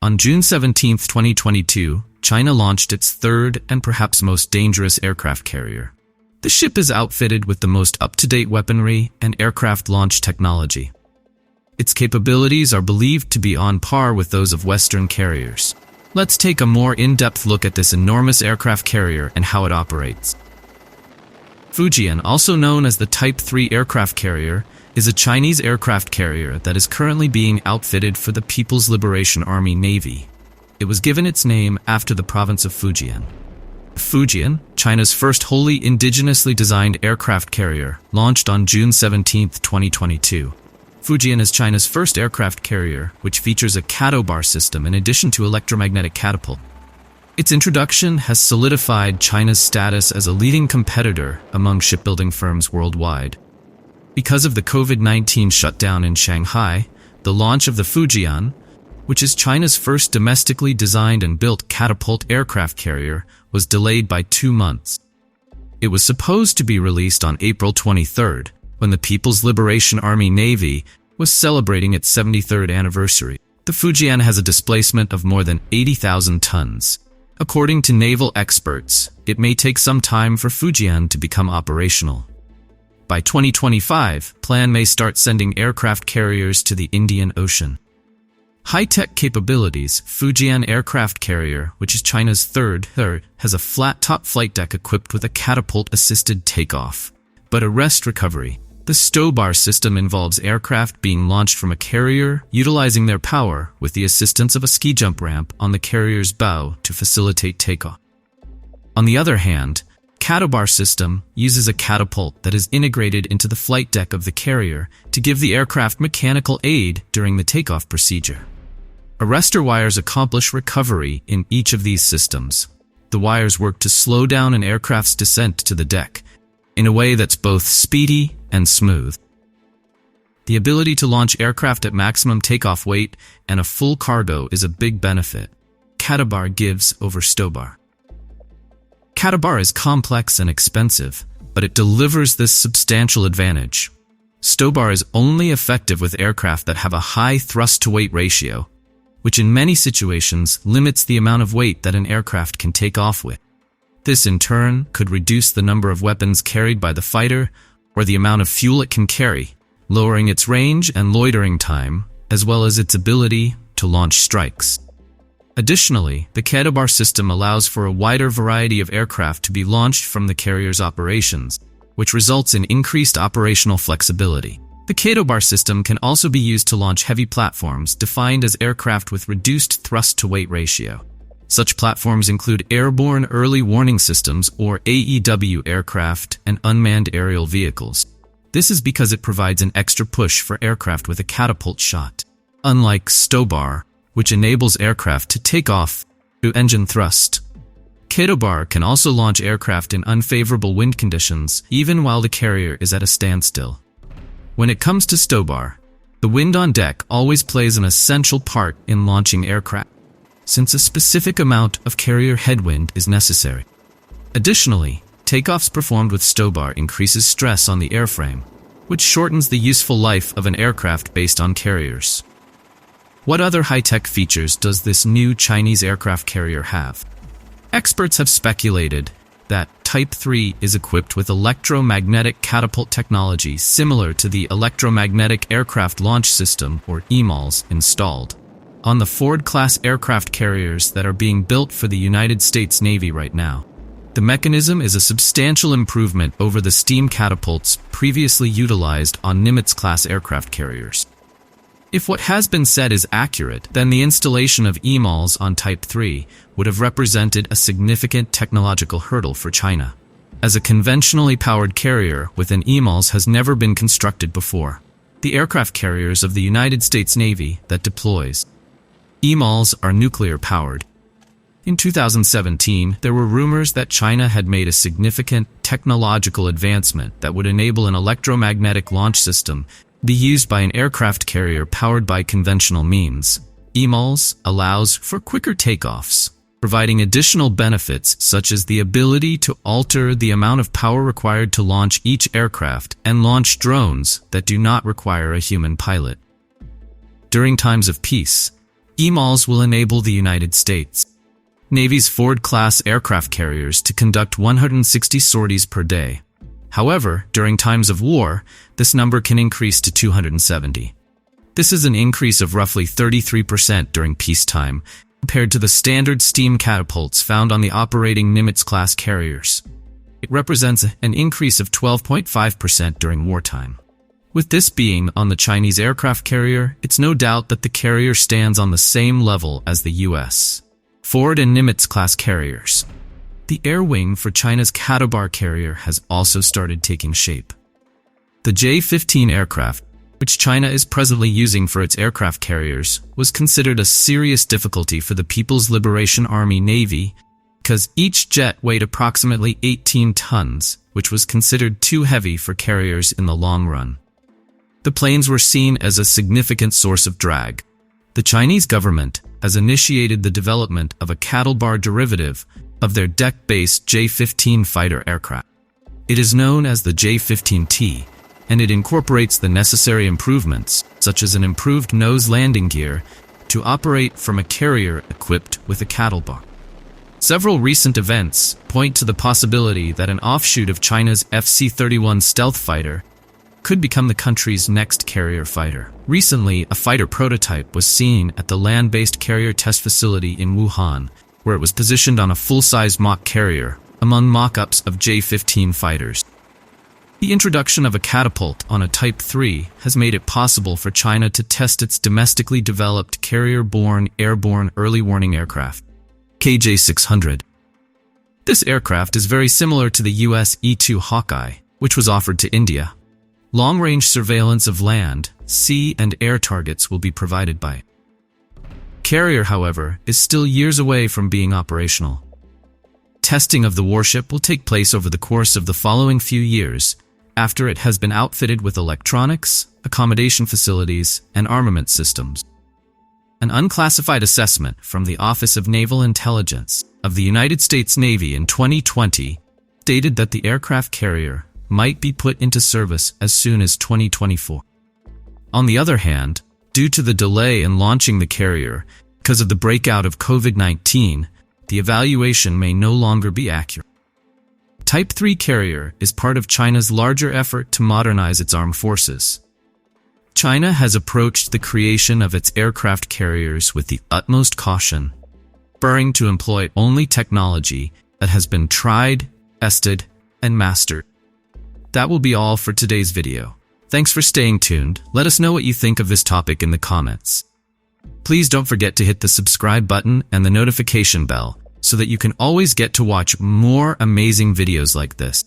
On June 17, 2022, China launched its third and perhaps most dangerous aircraft carrier. The ship is outfitted with the most up-to-date weaponry and aircraft launch technology. Its capabilities are believed to be on par with those of Western carriers. Let's take a more in-depth look at this enormous aircraft carrier and how it operates. Fujian, also known as the Type 3 aircraft carrier, is a Chinese aircraft carrier that is currently being outfitted for the People's Liberation Army Navy. It was given its name after the province of Fujian. Fujian, China's first wholly indigenously designed aircraft carrier, launched on June 17, 2022. Fujian is China's first aircraft carrier, which features a catapult system in addition to electromagnetic catapult. Its introduction has solidified China's status as a leading competitor among shipbuilding firms worldwide. Because of the COVID-19 shutdown in Shanghai, the launch of the Fujian, which is China's first domestically designed and built catapult aircraft carrier, was delayed by 2 months. It was supposed to be released on April 23rd, when the People's Liberation Army Navy was celebrating its 73rd anniversary. The Fujian has a displacement of more than 80,000 tons. According to naval experts, it may take some time for Fujian to become operational. By 2025, Plan may start sending aircraft carriers to the Indian Ocean. High-tech capabilities. Fujian aircraft carrier, which is China's third, has a flat-top flight deck equipped with a catapult-assisted takeoff, but arrest recovery. The stow-bar system involves aircraft being launched from a carrier, utilizing their power with the assistance of a ski jump ramp on the carrier's bow to facilitate takeoff. On the other hand, catapult system uses a catapult that is integrated into the flight deck of the carrier to give the aircraft mechanical aid during the takeoff procedure. Arrestor wires accomplish recovery in each of these systems. The wires work to slow down an aircraft's descent to the deck in a way that's both speedy and smooth. The ability to launch aircraft at maximum takeoff weight and a full cargo is a big benefit. Catapult gives over stowbar. Catapult is complex and expensive, but it delivers this substantial advantage. Stowbar is only effective with aircraft that have a high thrust-to-weight ratio, which in many situations limits the amount of weight that an aircraft can take off with. This in turn could reduce the number of weapons carried by the fighter or the amount of fuel it can carry, lowering its range and loitering time, as well as its ability to launch strikes. Additionally, the catapult system allows for a wider variety of aircraft to be launched from the carrier's operations, which results in increased operational flexibility. The catapult system can also be used to launch heavy platforms defined as aircraft with reduced thrust-to-weight ratio. Such platforms include airborne early warning systems or AEW aircraft and unmanned aerial vehicles. This is because it provides an extra push for aircraft with a catapult shot. Unlike stowbar, which enables aircraft to take off through engine thrust, catapult can also launch aircraft in unfavorable wind conditions, even while the carrier is at a standstill. When it comes to stowbar, the wind on deck always plays an essential part in launching aircraft, since a specific amount of carrier headwind is necessary. Additionally, takeoffs performed with stowbar increases stress on the airframe, which shortens the useful life of an aircraft based on carriers. What other high-tech features does this new Chinese aircraft carrier have? Experts have speculated that Type 3 is equipped with electromagnetic catapult technology similar to the Electromagnetic Aircraft Launch System, or EMALS, installed on the Ford-class aircraft carriers that are being built for the United States Navy right now. The mechanism is a substantial improvement over the steam catapults previously utilized on Nimitz-class aircraft carriers. If what has been said is accurate, then the installation of EMALS on Type 3 would have represented a significant technological hurdle for China, as a conventionally powered carrier with an EMALS has never been constructed before. The aircraft carriers of the United States Navy that deploys EMALS are nuclear-powered. In 2017, there were rumors that China had made a significant technological advancement that would enable an electromagnetic launch system be used by an aircraft carrier powered by conventional means. EMALS allows for quicker takeoffs, providing additional benefits such as the ability to alter the amount of power required to launch each aircraft and launch drones that do not require a human pilot. During times of peace, EMALS will enable the United States Navy's Ford-class aircraft carriers to conduct 160 sorties per day. However, during times of war, this number can increase to 270. This is an increase of roughly 33% during peacetime, compared to the standard steam catapults found on the operating Nimitz-class carriers. It represents an increase of 12.5% during wartime. With this being on the Chinese aircraft carrier, it's no doubt that the carrier stands on the same level as the U.S. Ford and Nimitz-class carriers. The air wing for China's Catapult carrier has also started taking shape. The J-15 aircraft, which China is presently using for its aircraft carriers, was considered a serious difficulty for the People's Liberation Army Navy because each jet weighed approximately 18 tons, which was considered too heavy for carriers in the long run. The planes were seen as a significant source of drag. The Chinese government has initiated the development of a Catapult derivative of their deck-based J-15 fighter aircraft. It is known as the J-15T, and it incorporates the necessary improvements, such as an improved nose landing gear, to operate from a carrier equipped with a Catapult. Several recent events point to the possibility that an offshoot of China's FC-31 stealth fighter could become the country's next carrier fighter. Recently, a fighter prototype was seen at the land-based carrier test facility in Wuhan, where it was positioned on a full-size mock carrier, among mock-ups of J-15 fighters. The introduction of a catapult on a Type 3 has made it possible for China to test its domestically developed carrier-borne airborne early warning aircraft, KJ-600. This aircraft is very similar to the US E-2 Hawkeye, which was offered to India. Long-range surveillance of land, sea, and air targets will be provided by it. Carrier, however, is still years away from being operational. Testing of the warship will take place over the course of the following few years, after it has been outfitted with electronics, accommodation facilities, and armament systems. An unclassified assessment from the Office of Naval Intelligence of the United States Navy in 2020 stated that the aircraft carrier might be put into service as soon as 2024. On the other hand, due to the delay in launching the carrier because of the breakout of COVID-19, the evaluation may no longer be accurate. Type 3 carrier is part of China's larger effort to modernize its armed forces. China has approached the creation of its aircraft carriers with the utmost caution, preferring to employ only technology that has been tried, tested, and mastered. That will be all for today's video. Thanks for staying tuned. Let us know what you think of this topic in the comments. Please don't forget to hit the subscribe button and the notification bell so that you can always get to watch more amazing videos like this.